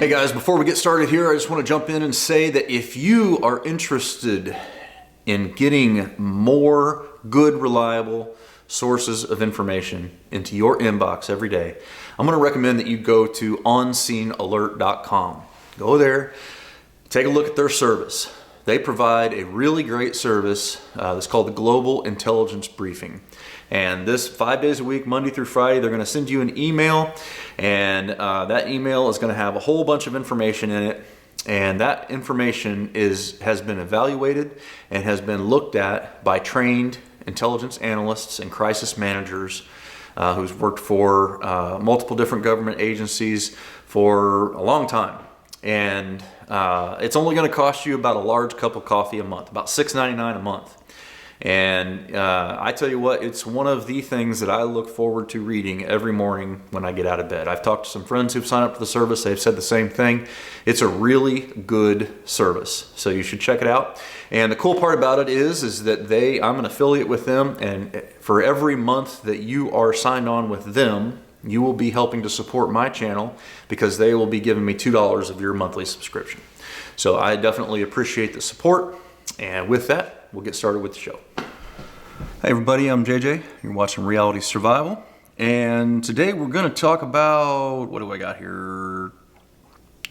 Hey guys, before we get started here, I just want to jump in and say that if you are interested in getting more good, reliable sources of information into your inbox every day, I'm going to recommend that you go to onscenealert.com. Go there, take a look at their service. They provide a really great service that's called the Global Intelligence Briefing. And this 5 days a week, Monday through Friday, they're going to send you an email, and that email is going to have a whole bunch of information in it. And that information has been evaluated and has been looked at by trained intelligence analysts and crisis managers who's worked for multiple different government agencies for a long time. And it's only going to cost you about a large cup of coffee a month, about $6.99 a month. And I tell you what, it's one of the things that I look forward to reading every morning when I get out of bed. I've talked to some friends who've signed up for the service. They've said the same thing. It's a really good service, so you should check it out. And the cool part about it is that I'm an affiliate with them, and for every month that you are signed on with them, you will be helping to support my channel because they will be giving me $2 of your monthly subscription. So I definitely appreciate the support. And with that, we'll get started with the show. Hey everybody, I'm JJ. You're watching Reality Survival. And today we're going to talk about, what do I got here?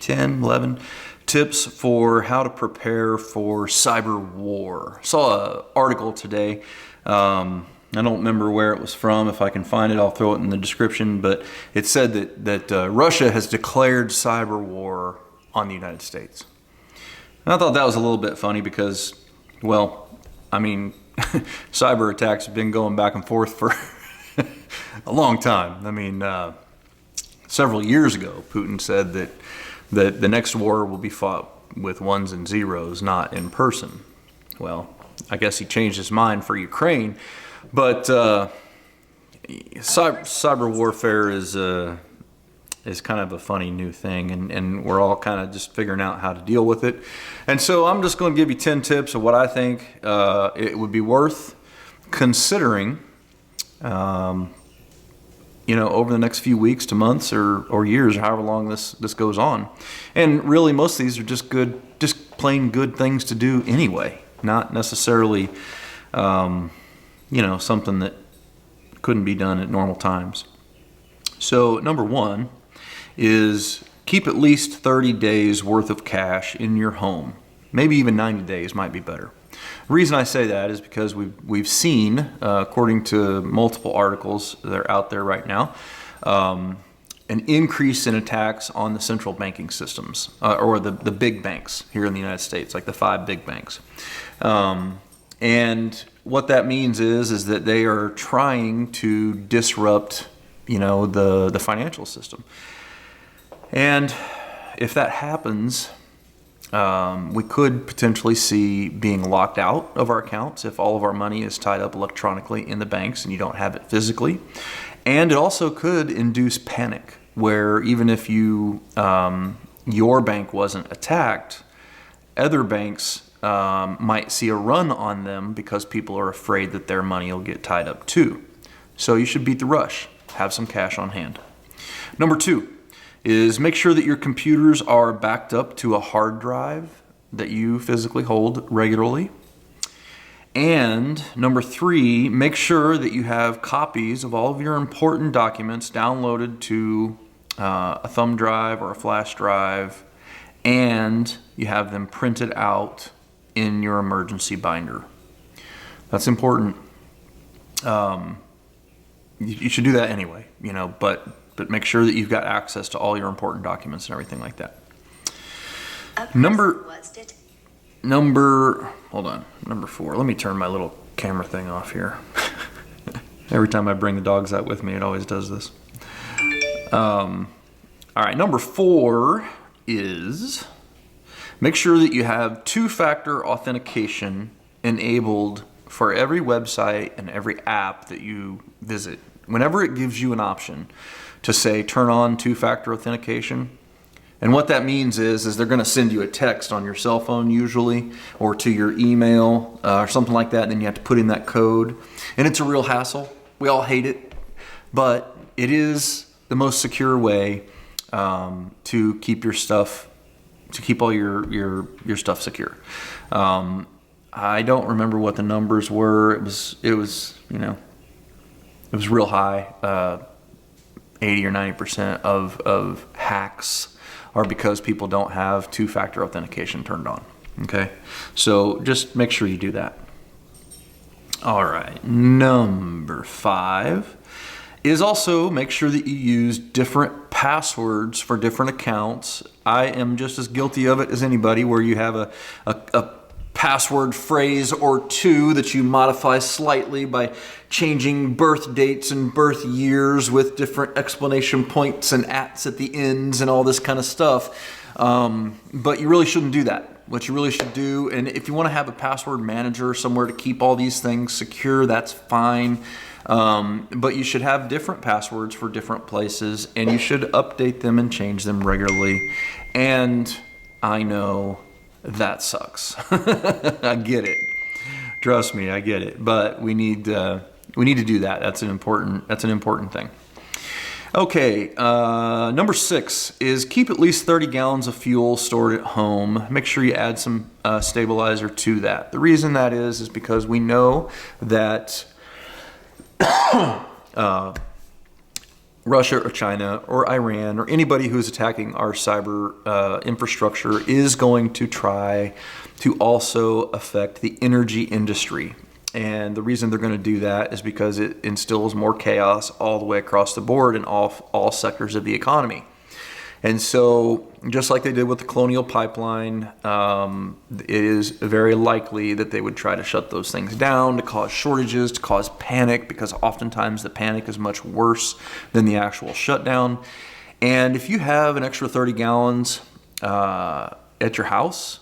10, 11 tips for how to prepare for cyber war. I saw an article today. I don't remember where it was from. If I can find it, I'll throw it in the description. But it said that Russia has declared cyber war on the United States. And I thought that was a little bit funny because, well, I mean, cyber attacks have been going back and forth for a long time. I mean, several years ago, Putin said that the next war will be fought with ones and zeros, not in person. Well, I guess he changed his mind for Ukraine, but cyber warfare is kind of a funny new thing, and we're all kind of just figuring out how to deal with it. And so I'm just going to give you 10 tips of what I think it would be worth considering over the next few weeks to months or years, or however long this goes on. And really most of these are just plain good things to do anyway, not necessarily something that couldn't be done at normal times. So number one is keep at least 30 days worth of cash in your home. Maybe even 90 days might be better. The reason I say that is because we've seen, according to multiple articles that are out there right now, an increase in attacks on the central banking systems, or the big banks here in the United States, like the 5 big banks. And what that means is that they are trying to disrupt the financial system. And if that happens, we could potentially see being locked out of our accounts if all of our money is tied up electronically in the banks and you don't have it physically. And it also could induce panic, where even if your bank wasn't attacked, other banks might see a run on them because people are afraid that their money will get tied up too. So you should beat the rush. Have some cash on hand. Number 2 is make sure that your computers are backed up to a hard drive that you physically hold regularly. And number 3, make sure that you have copies of all of your important documents downloaded to a thumb drive or a flash drive, and you have them printed out in your emergency binder. That's important. You should do that anyway, but make sure that you've got access to all your important documents and everything like that. Number 4. Let me turn my little camera thing off here. Every time I bring the dogs out with me, it always does this. All right, number 4 is make sure that you have 2-factor authentication enabled for every website and every app that you visit. Whenever it gives you an option to say turn on 2-factor authentication, and what that means is they're going to send you a text on your cell phone usually, or to your email or something like that, and then you have to put in that code, and it's a real hassle. We all hate it, but it is the most secure way to keep your stuff, to keep all your stuff secure. I don't remember what the numbers were. It was it was real high. 80 or 90% of hacks are because people don't have two-factor authentication turned on. Okay, so just make sure you do that. All right, number 5 is also make sure that you use different passwords for different accounts. I am just as guilty of it as anybody, where you have a password phrase or two that you modify slightly by changing birth dates and birth years with different exclamation points and ats at the ends and all this kind of stuff. But you really shouldn't do that. What you really should do, and if you want to have a password manager somewhere to keep all these things secure, that's fine. But you should have different passwords for different places, and you should update them and change them regularly. And I know that sucks. I get it. Trust me, I get it. But we need to do that. That's an important thing. Okay, number 6 is keep at least 30 gallons of fuel stored at home. Make sure you add some stabilizer to that. The reason that is because we know that Russia or China or Iran or anybody who is attacking our cyber infrastructure is going to try to also affect the energy industry. And the reason they're going to do that is because it instills more chaos all the way across the board in all sectors of the economy. And so, just like they did with the Colonial Pipeline, it is very likely that they would try to shut those things down, to cause shortages, to cause panic, because oftentimes the panic is much worse than the actual shutdown. And if you have an extra 30 gallons at your house,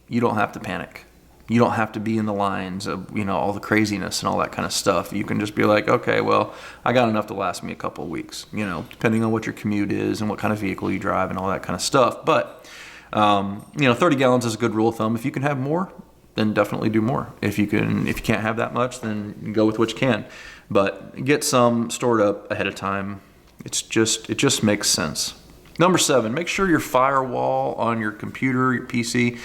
you don't have to panic. You don't have to be in the lines of, all the craziness and all that kind of stuff. You can just be like, okay, well, I got enough to last me a couple of weeks, depending on what your commute is and what kind of vehicle you drive and all that kind of stuff. But, 30 gallons is a good rule of thumb. If you can have more, then definitely do more. If you can't have that much, then go with what you can. But get some stored up ahead of time. It just makes sense. Number 7, make sure your firewall on your computer, your PC,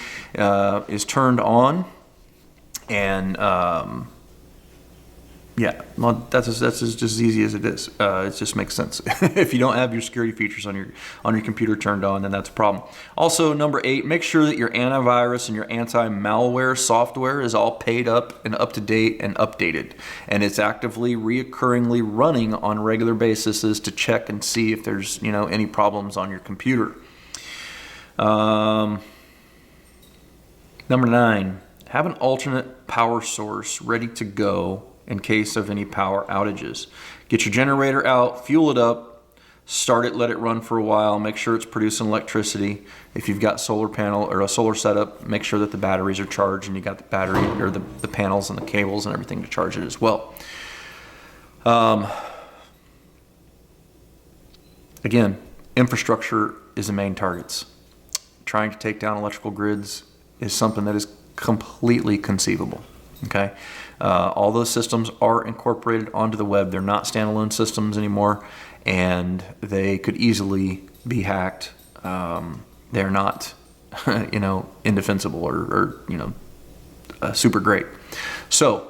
is turned on. And that's just as easy as it is. It just makes sense. If you don't have your security features on your computer turned on, then that's a problem. Also, number 8, make sure that your antivirus and your anti-malware software is all paid up and up to date and updated, and it's actively, reoccurringly running on a regular basis to check and see if there's any problems on your computer. Number 9, have an alternate power source ready to go in case of any power outages. Get your generator out, fuel it up, start it, let it run for a while, make sure it's producing electricity. If you've got solar panel or a solar setup, make sure that the batteries are charged and you got the battery or the panels and the cables and everything to charge it as well. Again, infrastructure is the main targets. Trying to take down electrical grids is something that is completely conceivable. Okay, all those systems are incorporated onto the web. They're not standalone systems anymore, and they could easily be hacked. They're not, indefensible or super great. So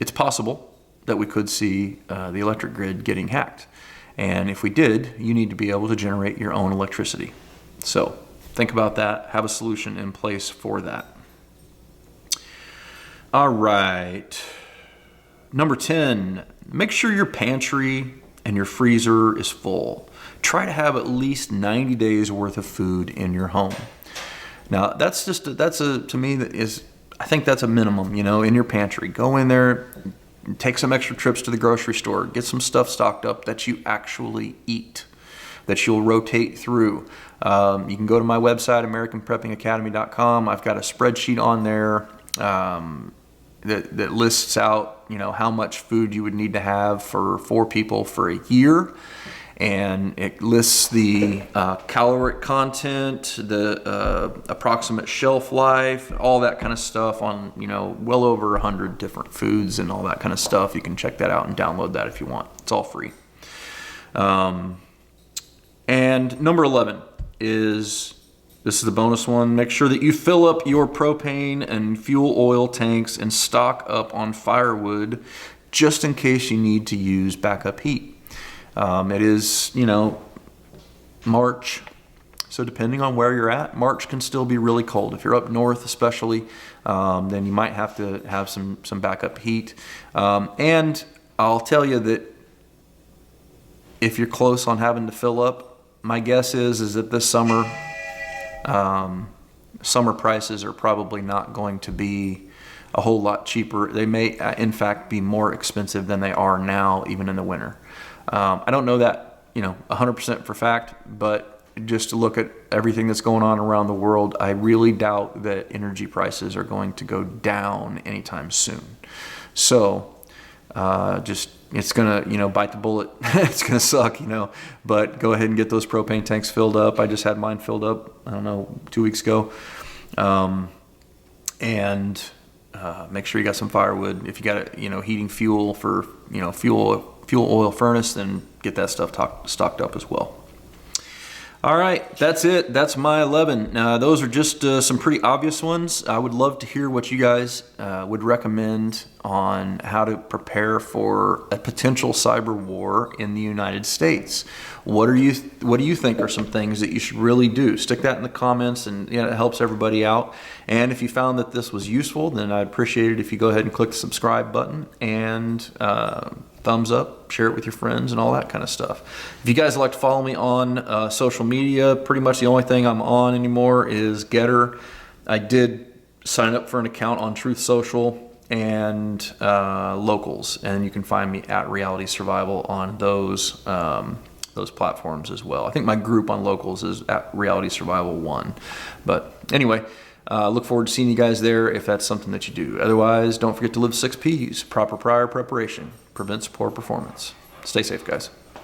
it's possible that we could see the electric grid getting hacked, and if we did, you need to be able to generate your own electricity. So think about that. Have a solution in place for that. All right. Number 10, make sure your pantry and your freezer is full. Try to have at least 90 days worth of food in your home. Now, I think that's a minimum, in your pantry. Go in there, take some extra trips to the grocery store, get some stuff stocked up that you actually eat, that you'll rotate through. You can go to my website, AmericanPreppingAcademy.com. I've got a spreadsheet on there that lists out, how much food you would need to have for 4 people for a year. And it lists the caloric content, the approximate shelf life, all that kind of stuff on, well over 100 different foods and all that kind of stuff. You can check that out and download that if you want. It's all free. And number 11 is, this is the bonus one, make sure that you fill up your propane and fuel oil tanks and stock up on firewood just in case you need to use backup heat. It is, March, so depending on where you're at, March can still be really cold. If you're up north especially, then you might have to have some backup heat. And I'll tell you that if you're close on having to fill up, my guess is that this summer, summer prices are probably not going to be a whole lot cheaper. They may, in fact, be more expensive than they are now, even in the winter. I don't know that, 100% for fact, but just to look at everything that's going on around the world, I really doubt that energy prices are going to go down anytime soon. So, it's gonna, bite the bullet. It's gonna suck, but go ahead and get those propane tanks filled up. I just had mine filled up, 2 weeks ago. And make sure you got some firewood. If you got heating fuel for, fuel oil furnace, then get that stuff stocked up as well. All right, that's it. That's my 11. Those are just some pretty obvious ones. I would love to hear what you guys would recommend on how to prepare for a potential cyber war in the United States. What do you think are some things that you should really do? Stick that in the comments, and it helps everybody out. And if you found that this was useful, then I'd appreciate it if you go ahead and click the subscribe button and thumbs up, share it with your friends and all that kind of stuff. If you guys would like to follow me on social media, pretty much the only thing I'm on anymore is Getter. I did sign up for an account on Truth Social and Locals, and you can find me at Reality Survival on those platforms as well. I think my group on Locals is at Reality Survival 1. But anyway, look forward to seeing you guys there if that's something that you do. Otherwise, don't forget to live 6 Ps. Proper prior preparation prevents poor performance. Stay safe, guys.